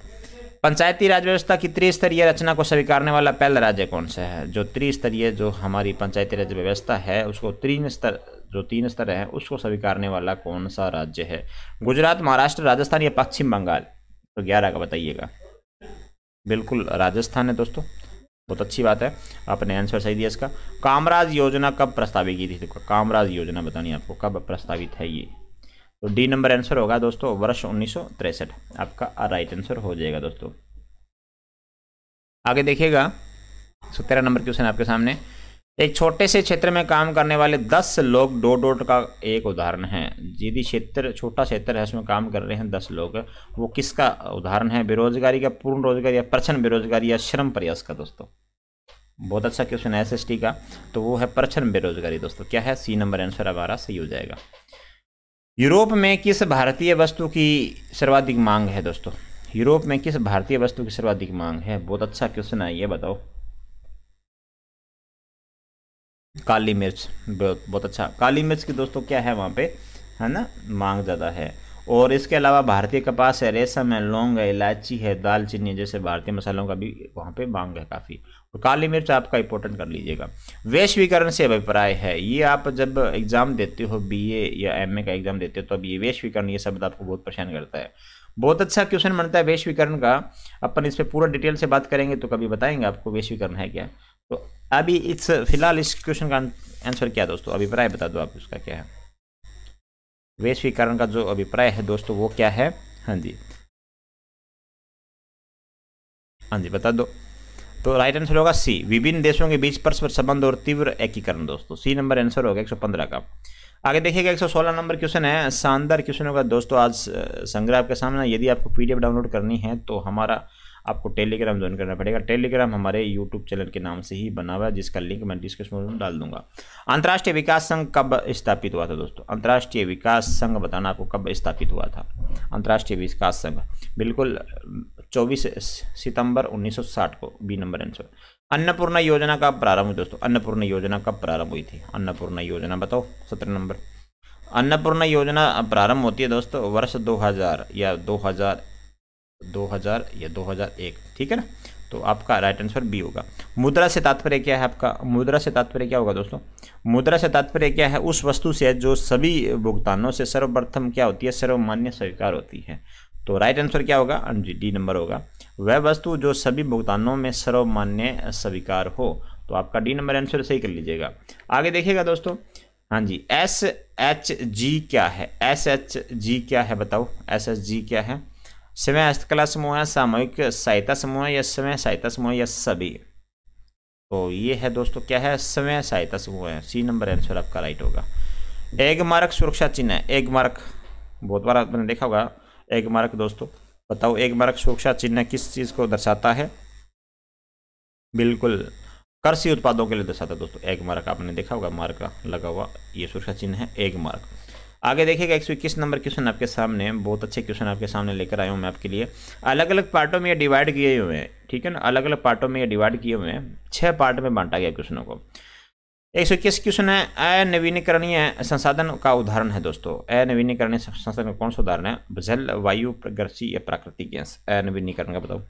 [SPEAKER 1] पंचायती राज व्यवस्था की त्रिस्तरीय रचना को स्वीकारने वाला पहला राज्य कौन सा है? जो त्रिस्तरीय जो हमारी पंचायती राज व्यवस्था है उसको तीन स्तर है उसको स्वीकारने वाला कौन सा राज्य है? गुजरात, महाराष्ट्र, राजस्थान या पश्चिम बंगाल? तो 11 का बताइएगा। बिल्कुल राजस्थान है दोस्तों, बहुत अच्छी बात है, आपने आंसर सही दिया इसका। कामराज योजना कब प्रस्तावित की थी? तो कामराज योजना बतानी आपको कब प्रस्तावित है ये? तो डी नंबर आंसर होगा दोस्तों वर्ष 1963, आपका राइट आंसर हो जाएगा दोस्तों। आगे देखिएगा 17 नंबर क्वेश्चन आपके सामने। एक छोटे से क्षेत्र में काम करने वाले 10 लोग डोट का एक उदाहरण है। यदि छोटा क्षेत्र है उसमें काम कर रहे हैं 10 लोग, वो किसका उदाहरण है? बेरोजगारी का, पूर्ण रोजगारी या प्रछन्न बेरोजगारी या श्रम प्रयास का? दोस्तों बहुत अच्छा क्वेश्चन है SST का, तो वो है प्रछन्न बेरोजगारी। दोस्तों क्या है? सी नंबर आंसर हमारा सही हो जाएगा। यूरोप में किस भारतीय वस्तु की सर्वाधिक मांग है? दोस्तों यूरोप में किस भारतीय वस्तु की सर्वाधिक मांग है? बहुत अच्छा क्वेश्चन है ये, बताओ। काली मिर्च, बहुत अच्छा। काली मिर्च की दोस्तों क्या है वहाँ पे, है ना, मांग ज़्यादा है। और इसके अलावा भारतीय कपास है, रेशम है, लौंग है, इलायची है, दालचीनी जैसे भारतीय मसालों का भी वहाँ पे मांग है काफ़ी। और काली मिर्च आपका इंपॉर्टेंट कर लीजिएगा। वैश्वीकरण से अभिप्राय है, ये आप जब एग्जाम देते हो BA या MA का एग्जाम देते हो तो अब ये वैश्वीकरण ये शब्द आपको बहुत परेशान करता है। बहुत अच्छा क्वेश्चन बनता है वैश्वीकरण का, अपन इस पर पूरा डिटेल से बात करेंगे तो कभी बताएंगे आपको वैश्वीकरण है क्या। तो अभी फिलहाल इस क्वेश्चन का आंसर क्या है दोस्तों? अभिप्राय बता दो आप उसका क्या है। वैश्वीकरण का जो अभिप्राय है दोस्तों वो क्या है? हाँ जी, हाँ जी बता दो। तो राइट आंसर होगा सी, विभिन्न देशों के बीच परस्पर संबंध और तीव्र एकीकरण। दोस्तों सी नंबर आंसर होगा 115 का। आगे देखिएगा 116 नंबर क्वेश्चन है। शानदार क्वेश्चन होगा दोस्तों आज संग्रह आपके सामने। यदि आपको PDF डाउनलोड करनी है तो हमारा आपको टेलीग्राम ज्वाइन करना पड़ेगा। टेलीग्राम हमारे यूट्यूब चैनल के नाम से ही बना हुआ है, जिसका लिंक मैं डिस्क्रिप्शन में डाल दूंगा। अंतर्राष्ट्रीय विकास संघ कब स्थापित हुआ था? दोस्तों अंतर्राष्ट्रीय विकास संघ बताना आपको कब स्थापित हुआ था। अंतर्राष्ट्रीय विकास संघ बिल्कुल 24 सितंबर 1960 को, बी नंबर आंसर। अन्नपूर्णा योजना कब प्रारंभ हुई? दोस्तों अन्नपूर्णा योजना कब प्रारंभ हुई थी? अन्नपूर्णा योजना बताओ, 17 नंबर। अन्नपूर्णा योजना प्रारंभ होती है दोस्तों वर्ष 2000 या 2001, ठीक है ना। तो आपका राइट आंसर बी होगा। मुद्रा से तात्पर्य क्या है आपका? मुद्रा से तात्पर्य क्या होगा दोस्तों? मुद्रा से तात्पर्य क्या है? उस वस्तु से जो सभी भुगतानों से सर्वप्रथम क्या होती है? सर्वमान्य स्वीकार होती है। तो राइट आंसर क्या होगा? डी नंबर होगा। वह वस्तु जो सभी भुगतानों में सर्वमान्य स्वीकार हो। तो आपका डी नंबर आंसर सही कर लीजिएगा। आगे देखिएगा दोस्तों, हाँ जी, SHG क्या है? SHG क्या है बताओ? SHG क्या है? स्वयं हस्तकला समूह है, सामूहिक सहायता समूह है, या स्वयं सहायता समूह, या सभी? तो ये है दोस्तों क्या है? स्वयं सहायता समूह है। सी नंबर आंसर आपका राइट होगा। एग मार्क सुरक्षा चिन्ह है। एग मार्क बहुत बार आपने देखा होगा। एग मार्क दोस्तों बताओ, एग मार्क सुरक्षा चिन्ह किस चीज़ को दर्शाता है? बिल्कुल कृषि उत्पादों के लिए दर्शाता है दोस्तों। एग मार्क आपने देखा होगा, मार्क लगा हुआ, ये सुरक्षा चिन्ह है एग मार्क। आगे देखिएगा 121 नंबर क्वेश्चन आपके सामने। बहुत अच्छे क्वेश्चन आपके सामने लेकर आया हूँ मैं आपके लिए। अलग अलग पार्टों में ये डिवाइड किए हुए हैं, ठीक है ना। अलग अलग पार्टों में ये डिवाइड किए हुए हैं, 6 पार्ट में बांटा गया क्वेश्चनों को। 121 क्वेश्चन है, अनवीनीकरणीय संसाधन का उदाहरण है दोस्तों। अनवीनीकरणीय संसाधन कौन सा उदाहरण है? जल, वायु, प्रकृति या प्राकृतिक गैस? अनवीनीकरण का बताओ।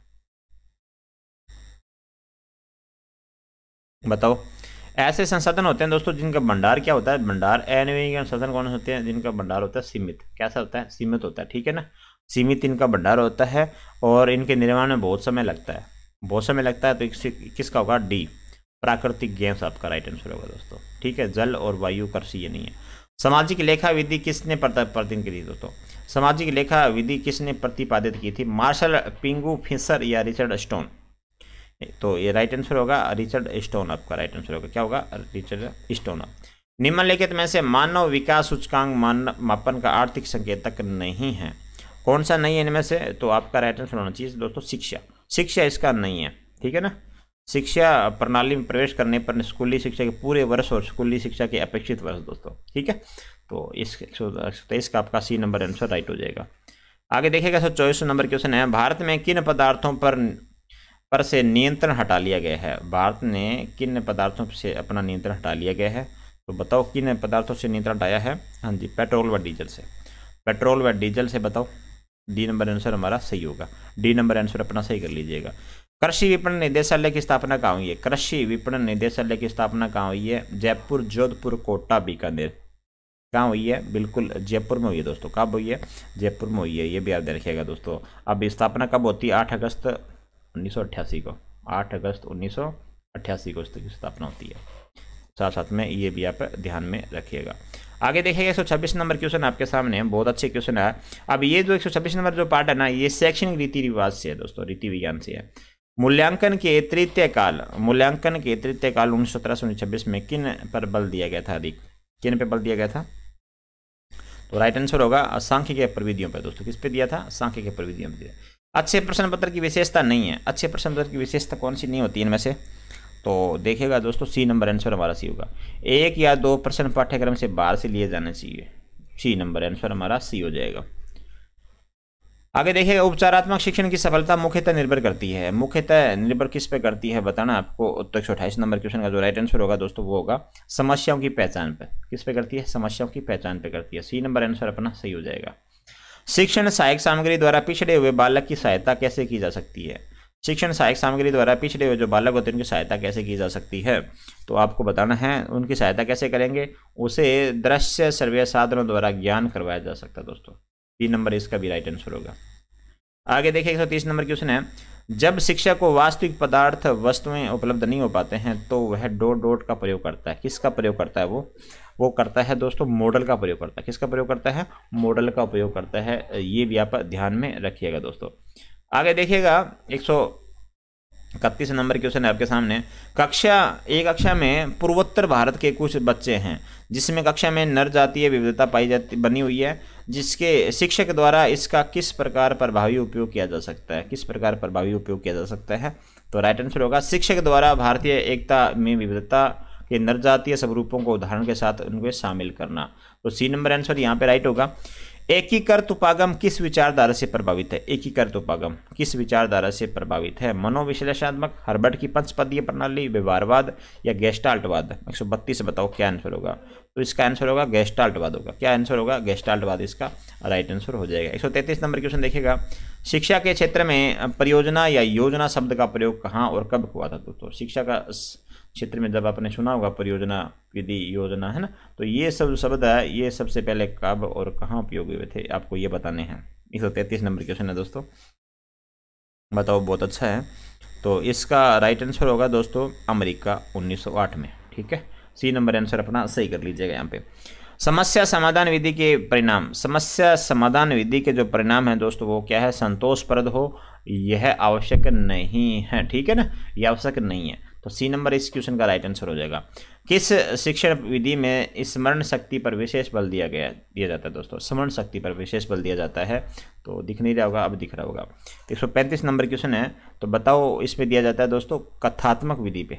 [SPEAKER 1] बताओ। ऐसे संसाधन होते हैं दोस्तों जिनका भंडार क्या होता है, भंडार अनवीय संसाधन कौन होते हैं, जिनका भंडार होता है सीमित। कैसा होता है, सीमित होता है, ठीक है ना। सीमित इनका भंडार होता है और इनके निर्माण में बहुत समय लगता है, बहुत समय लगता है। तो किसका होगा, डी, प्राकृतिक गैस आपका राइट आंसर होगा दोस्तों, ठीक है। जल और वायु, कृषि ये नहीं है। सामाजिक लेखा विधि किसने प्रतिपादित की थी दोस्तों, सामाजिक लेखा विधि किसने प्रतिपादित की थी, मार्शल, पिंगू, फिशर या रिचर्ड स्टोन। तो ये राइट आंसर होगा रिचर्ड स्टोन, आपका राइट आंसर होगा, क्या होगा, रिचर्ड स्टोन। निम्नलिखित में से मानव विकास सूचकांक मापन का आर्थिक संकेतक नहीं है, कौन सा नहीं है इनमें से, तो आपका राइट आंसर होना चाहिए दोस्तों शिक्षा। शिक्षा इसका नहीं है, ठीक है ना। शिक्षा प्रणाली में प्रवेश करने पर स्कूली शिक्षा के पूरे वर्ष और स्कूली शिक्षा के अपेक्षित वर्ष दोस्तों, ठीक है। तो इस 123 का आपका सी नंबर आंसर राइट हो जाएगा। आगे देखिएगा 124 नंबर क्वेश्चन है, भारत में किन पदार्थों पर से नियंत्रण हटा लिया गया है, भारत ने किन पदार्थों से अपना नियंत्रण हटा लिया गया है, तो बताओ किन पदार्थों से नियंत्रण हटाया है। हाँ जी, पेट्रोल व डीजल से, पेट्रोल व डीजल से। बताओ डी नंबर आंसर हमारा सही होगा, डी नंबर आंसर अपना सही कर लीजिएगा। कृषि विपणन निदेशालय की स्थापना कहाँ हुई है, कृषि विपणन निदेशालय की स्थापना कहाँ हुई है, जयपुर, जोधपुर, कोटा, बीकानेर। कहाँ हुई है, बिल्कुल जयपुर में हुई है दोस्तों। कब हुई है, जयपुर में हुई है, ये भी आप ध्यान रखिएगा दोस्तों। अब स्थापना कब होती है, 8 अगस्त 1988 को, 8 अगस्त 1988 को इसकी स्थापना होती है। साथ साथ में ये भी आप ध्यान में रखिएगा। आगे देखिएगा 126 नंबर क्वेश्चन आपके सामने है, बहुत अच्छे क्वेश्चन है। अब ये जो 126 नंबर जो पार्ट है ना, ये शैक्षणिक रीति रिवाज से है दोस्तों, रीति विज्ञान से है। मूल्यांकन के तृतीय काल 1917 से 1926 में किन पर बल दिया गया था, अधिक किन पे बल दिया गया था, तो राइट आंसर होगा सांख्यिकीय प्रविधियों पर दोस्तों। किस पे दिया था, सांख्यिकीय प्रविधियों पर दिया। अच्छे प्रश्न पत्र की विशेषता नहीं है, अच्छे प्रश्न पत्र की विशेषता कौन सी नहीं होती इनमें से, तो देखिएगा दोस्तों सी नंबर आंसर हमारा सी होगा। 1 या 2 प्रश्न पाठ्यक्रम से बाहर से लिए जाने चाहिए, सी नंबर आंसर हमारा सी हो जाएगा। आगे देखिएगा उपचारात्मक शिक्षण की सफलता मुख्यतः निर्भर करती है, मुख्यतः निर्भर किस पे करती है बताना आपको। तो 128 नंबर क्वेश्चन का जो राइट आंसर होगा दोस्तों वो होगा समस्याओं की पहचान पे। किस पे करती है, समस्याओं की पहचान पे करती है, सी नंबर आंसर अपना सही हो जाएगा। शिक्षण सहायक सामग्री द्वारा पिछड़े हुए बालक की सहायता कैसे की जा सकती है, शिक्षण सहायक सामग्री द्वारा पिछड़े हुए जो बालक होते हैं उनकी सहायता कैसे की जा सकती है, तो आपको बताना है उनकी सहायता कैसे करेंगे, उसे दृश्य श्रव्य साधनों द्वारा ज्ञान करवाया जा सकता है दोस्तों। 3 नंबर इसका भी राइट आंसर होगा। आगे देखिए 130 नंबर क्वेश्चन है, जब शिक्षक को वास्तविक पदार्थ वस्तुएं उपलब्ध नहीं हो पाते हैं तो वह डॉट डॉट का प्रयोग करता है, किसका प्रयोग करता है, वो करता है दोस्तों मॉडल का प्रयोग करता है। किसका प्रयोग करता है, मॉडल का प्रयोग करता है, ये भी आप ध्यान में रखिएगा दोस्तों। आगे देखिएगा 131 नंबर क्वेश्चन है आपके सामने, कक्षा में पूर्वोत्तर भारत के कुछ बच्चे हैं जिसमें कक्षा में नर जातीय विविधता बनी हुई है, जिसके शिक्षक द्वारा इसका किस प्रकार प्रभावी उपयोग किया जा सकता है, किस प्रकार प्रभावी उपयोग किया जा सकता है, तो राइट आंसर होगा शिक्षक द्वारा भारतीय एकता में विविधता के नर जातीय स्वरूपों को उदाहरण के साथ उनको शामिल करना। तो सी नंबर आंसर यहाँ पे राइट होगा। एकीकृत उपागम किस विचारधारा से प्रभावित है, एकीकृत उपागम किस विचारधारा से प्रभावित है, मनोविश्लेषणात्मक, हर्बर्ट की पंचपदीय प्रणाली, व्यवहारवाद या गेस्टाल्टवाद। 132 बताओ क्या आंसर होगा, तो इसका आंसर होगा गेस्टाल्टवाद होगा। क्या आंसर होगा, गेस्टाल्टवाद इसका राइट आंसर हो जाएगा। 133 नंबर क्वेश्चन देखिएगा, शिक्षा के क्षेत्र में परियोजना या योजना शब्द का प्रयोग कहाँ और कब हुआ था दोस्तों। शिक्षा का क्षेत्र में जब आपने सुना होगा परियोजना, विधि, योजना, है ना, तो ये सब शब्द है, ये सबसे पहले कब और कहाँ उपयोगी हुए थे आपको ये बताने हैं। 133 नंबर क्वेश्चन है दोस्तों, बताओ, बहुत अच्छा है। तो इसका राइट आंसर होगा दोस्तों अमेरिका 1908 में, ठीक है। सी नंबर आंसर अपना सही कर लीजिएगा यहाँ पे। समस्या समाधान विधि के परिणाम, समस्या समाधान विधि के जो परिणाम है दोस्तों वो क्या है, संतोषप्रद हो, यह आवश्यक नहीं है, ठीक है ना, यह आवश्यक नहीं है। तो सी नंबर इस क्वेश्चन का राइट आंसर हो जाएगा। किस शिक्षण विधि में स्मरण शक्ति पर विशेष बल दिया जाता है दोस्तों, स्मरण शक्ति पर विशेष बल दिया जाता है, तो दिख नहीं रहा होगा, अब दिख रहा होगा। 135 नंबर क्वेश्चन है, तो बताओ इसमें दिया जाता है दोस्तों कथात्मक विधि पे,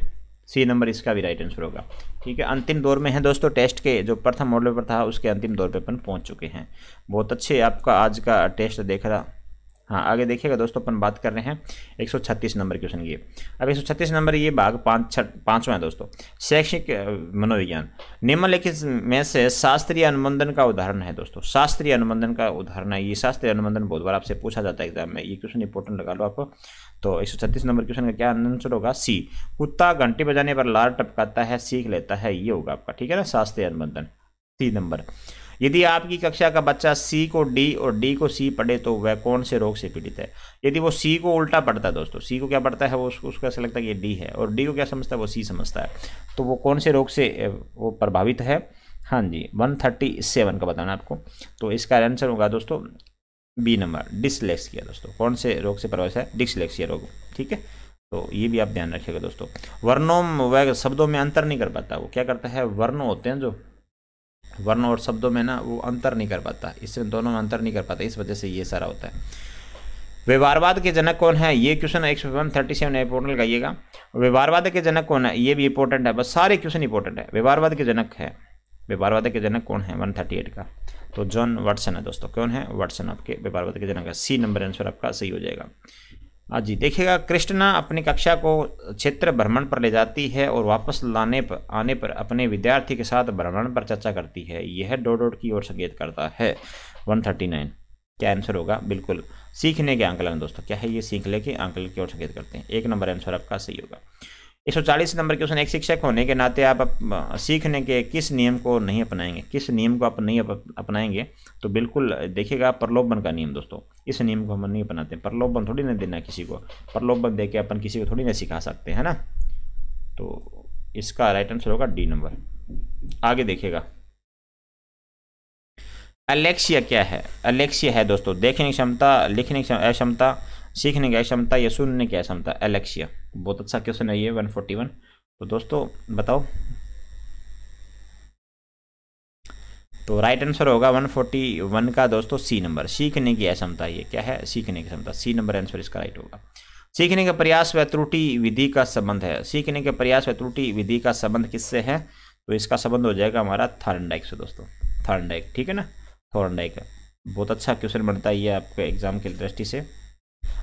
[SPEAKER 1] सी नंबर इसका भी राइट आंसर होगा, ठीक है। अंतिम दौर में है दोस्तों, टेस्ट के जो प्रथम मॉडल पेपर था उसके अंतिम दौर पे अपन पहुंच चुके हैं। बहुत अच्छे आपका आज का टेस्ट देख रहा। हाँ, आगे देखिएगा दोस्तों, अपन बात कर रहे हैं 136 नंबर क्वेश्चन की। अब 136 नंबर ये भाग पाँचवां है दोस्तों, शैक्षिक मनोविज्ञान। निम्नलिखित में से शास्त्रीय अनुबंधन का उदाहरण है दोस्तों, शास्त्रीय अनुबंधन का उदाहरण है, ये शास्त्रीय अनुबंधन बहुत बार आपसे पूछा जाता है एग्जाम में, ये क्वेश्चन इंपॉर्टेंट लगा लो आप। तो 136 नंबर क्वेश्चन का क्या आंसर होगा? सी। कुत्ता घंटी बजाने पर लार टपकाता है, सीख लेता है, ये होगा आपका, ठीक है ना, शास्त्रीय अनुबंधन। सी नंबर। यदि आपकी कक्षा का बच्चा सी को डी और डी को सी पढ़े तो वह कौन से रोग से पीड़ित है? यदि वो सी को उल्टा पढ़ता है दोस्तों, सी को क्या पढ़ता है वो, उसको ऐसा लगता है कि ये डी है, और डी को क्या समझता है वो सी समझता है, तो वो कौन से रोग से वो प्रभावित है? हाँ जी, 137 का बताना आपको। तो इसका आंसर होगा दोस्तों बी नंबर, डिसलेक्सिया दोस्तों। कौन से रोग से प्रभावित है? डिसलेक्सिया रोग, ठीक है। तो ये भी आप ध्यान रखिएगा दोस्तों। वर्णों व शब्दों में अंतर नहीं कर पाता, वो क्या करता है, वर्ण होते हैं जो वर्ण और शब्दों में ना वो अंतर नहीं कर पाता, इससे दोनों में अंतर नहीं कर पाता, इस वजह से ये सारा होता है। व्यवहारवाद के जनक कौन है? ये क्वेश्चन 137 इंपोर्टेंट लगाइएगा। व्यवहारवाद के जनक कौन है? ये भी इंपॉर्टेंट है, बस सारे क्वेश्चन इंपॉर्टेंट है। व्यवहारवाद के जनक है, व्यवहारवाद के जनक कौन है? 138 का तो जॉन वाटसन है दोस्तों। कौन है? वाटसन आपके व्यवहारवाद के जनक है। सी नंबर आंसर आपका सही हो जाएगा। हाँ जी, देखिएगा, कृष्णा अपनी कक्षा को क्षेत्र भ्रमण पर ले जाती है और वापस आने पर अपने विद्यार्थी के साथ भ्रमण पर चर्चा करती है, यह डॉट की ओर संकेत करता है। 139 क्या आंसर होगा? बिल्कुल सीखने के आंकलन दोस्तों, क्या है ये? सीखने के आंकलन की ओर संकेत करते हैं। 1 नंबर आंसर आपका सही होगा। 140 नंबर क्वेश्चन, एक शिक्षक होने के नाते आप सीखने के किस नियम को नहीं अपनाएंगे? किस नियम को आप नहीं अपनाएंगे? तो बिल्कुल देखिएगा, प्रलोभन का नियम दोस्तों, इस नियम को हम नहीं अपनाते। प्रलोभन थोड़ी ना देना किसी को, प्रलोभन दे के अपन किसी को थोड़ी ना सिखा सकते हैं ना। तो इसका राइट आंसर होगा डी नंबर। आगे देखिएगा, एलेक्सिया क्या है? एलेक्सिया है दोस्तों देखने की क्षमता, लिखने की अक्षमता, सीखने की अक्षमता या सुनने की अक्षमता। एलेक्सिया बहुत अच्छा क्वेश्चन है ये 141। तो दोस्तों बताओ, तो राइट आंसर होगा 141 का दोस्तों सी नंबर, सीखने की अक्षमता। ये क्या है? सीखने की क्षमता। सी नंबर आंसर इसका राइट होगा। सीखने का प्रयास व त्रुटि विधि का संबंध है। सीखने के प्रयास व त्रुटि विधि का संबंध किससे है? तो इसका संबंध हो जाएगा हमारा थॉर्नडाइक से दोस्तों, थॉर्नडाइक, ठीक है ना, थॉर्नडाइक। बहुत अच्छा क्वेश्चन बनता है ये आपके एग्जाम की दृष्टि से।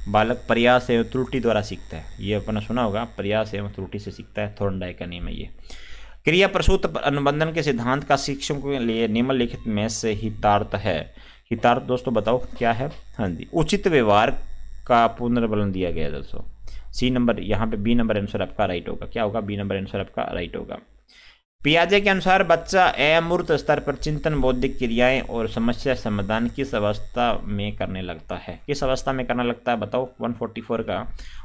[SPEAKER 1] बालक प्रयास एवं त्रुटि द्वारा सीखता है, ये अपना सुना होगा, प्रयास एवं त्रुटि से सीखता है, थॉर्नडाइक का नियम है ये। क्रिया प्रसूत अनुबंधन के सिद्धांत का शिक्षकों के लिए निम्नलिखित में से हितार्थ है। हितार्थ दोस्तों बताओ क्या है? हाँ जी, उचित व्यवहार का पुनर्बलन दिया गया दोस्तों। सी नंबर, यहाँ पे बी नंबर आंसर आपका राइट होगा। क्या होगा? बी नंबर आंसर आपका राइट होगा। पियाजे के अनुसार बच्चा अमूर्त स्तर पर चिंतन, बौद्धिक क्रियाएं और समस्या समाधान किस अवस्था में करने लगता है? किस अवस्था में करने लगता है बताओ? 144 का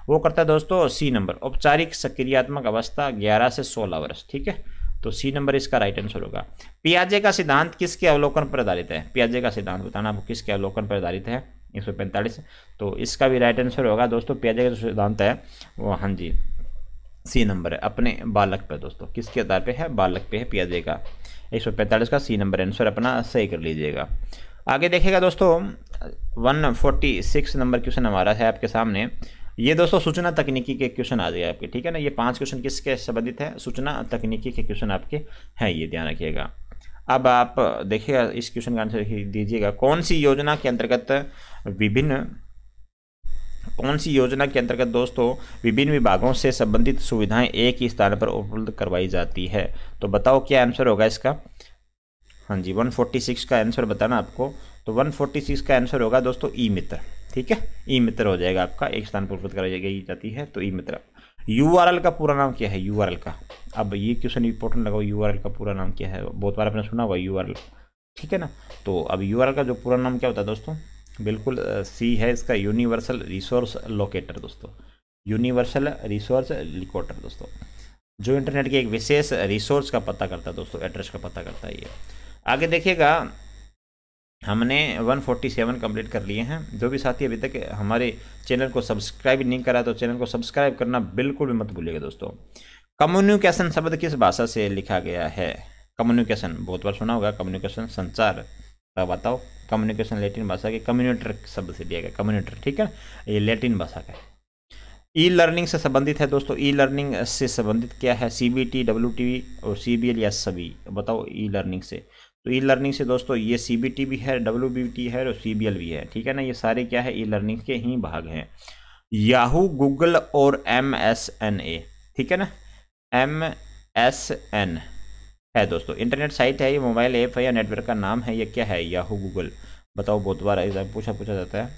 [SPEAKER 1] वो करता है दोस्तों सी नंबर, औपचारिक सक्रियात्मक अवस्था 11 से 16 वर्ष, ठीक है। तो सी नंबर इसका राइट आंसर होगा। पियाजे का सिद्धांत किसके अवलोकन पर आधारित है? पियाजे का सिद्धांत बताना आपको किसके अवलोकन पर आधारित है? 145। तो इसका भी राइट आंसर होगा दोस्तों, पियाजे का जो सिद्धांत है वो, हाँ जी, सी नंबर है, अपने बालक पे दोस्तों। किसके आधार पे है? बालक पे है पियाजे का। 145 का सी नंबर आंसर अपना सही कर लीजिएगा। आगे देखिएगा दोस्तों, 146 नंबर क्वेश्चन हमारा है आपके सामने। ये दोस्तों सूचना तकनीकी के क्वेश्चन आ जाएगा आपके, ठीक है ना। ये 5 क्वेश्चन किसके संबंधित है? सूचना तकनीकी के क्वेश्चन आपके हैं, ये ध्यान रखिएगा। अब आप देखिएगा इस क्वेश्चन का आंसर दीजिएगा। कौन सी योजना के अंतर्गत दोस्तों विभिन्न विभागों से संबंधित सुविधाएं एक ही स्थान पर उपलब्ध करवाई जाती है? तो बताओ क्या आंसर होगा इसका? हाँ जी, 146 का आंसर बताना आपको। तो 146 का आंसर होगा दोस्तों ई मित्र, ठीक है। ई मित्र हो जाएगा आपका, एक स्थान पर उपलब्ध कराई जाती है, तो ई मित्र। यूआरएल का पूरा नाम क्या है? यूआरएल का, अब ये क्वेश्चन इंपॉर्टेंट लगाओ, यूआरएल का पूरा नाम क्या है? बहुत बार आपने सुना होगा यूआरएल, ठीक है ना। तो अब यूआरएल का जो पूरा नाम क्या होता है दोस्तों? बिल्कुल सी है इसका, यूनिवर्सल रिसोर्स लोकेटर दोस्तों। यूनिवर्सल रिसोर्स लोकेटर दोस्तों, जो इंटरनेट के एक विशेष रिसोर्स का पता करता है दोस्तों, एड्रेस का पता करता है ये। आगे देखिएगा, हमने 147 कंप्लीट कर लिए हैं। जो भी साथी अभी तक हमारे चैनल को सब्सक्राइब नहीं करा तो चैनल को सब्सक्राइब करना बिल्कुल भी मत भूलिएगा दोस्तों। कम्युनिकेशन शब्द किस भाषा से लिखा गया है? कम्युनिकेशन बहुत बार सुना होगा, कम्युनिकेशन संचार, बताओ। कम्युनिकेशन लैटिन भाषा के कम्युनिकेटर शब्द से लिया गया, कम्युनिकेटर, ठीक है, ये लैटिन भाषा का है। ई लर्निंग से संबंधित है दोस्तों। ई लर्निंग से संबंधित क्या है? सीबीटी, डब्ल्यूटी और सीबीएल या सभी? बताओ ई लर्निंग से। तो ई लर्निंग से दोस्तों ये सीबीटी भी है, डब्ल्यूबीटी है और सीबीएल भी है, ठीक है ना। ये सारे क्या है? ई लर्निंग के ही भाग हैं। याहू, गूगल और MSNA, ठीक है ना। MSN है दोस्तों, इंटरनेट साइट है, ये मोबाइल ऐप है या नेटवर्क का नाम है? ये क्या है? Yahoo, Google. बताओ, बहुत बार एग्जाम पूछा जाता है।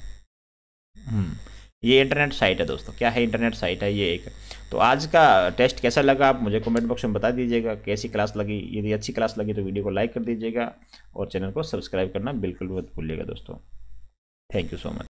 [SPEAKER 1] ये इंटरनेट साइट है दोस्तों। क्या है? इंटरनेट साइट है ये एक। तो आज का टेस्ट कैसा लगा आप मुझे कमेंट बॉक्स में बता दीजिएगा, कैसी क्लास लगी। यदि अच्छी क्लास लगी तो वीडियो को लाइक कर दीजिएगा और चैनल को सब्सक्राइब करना बिल्कुल मत भूलिएगा दोस्तों। Thank you so much.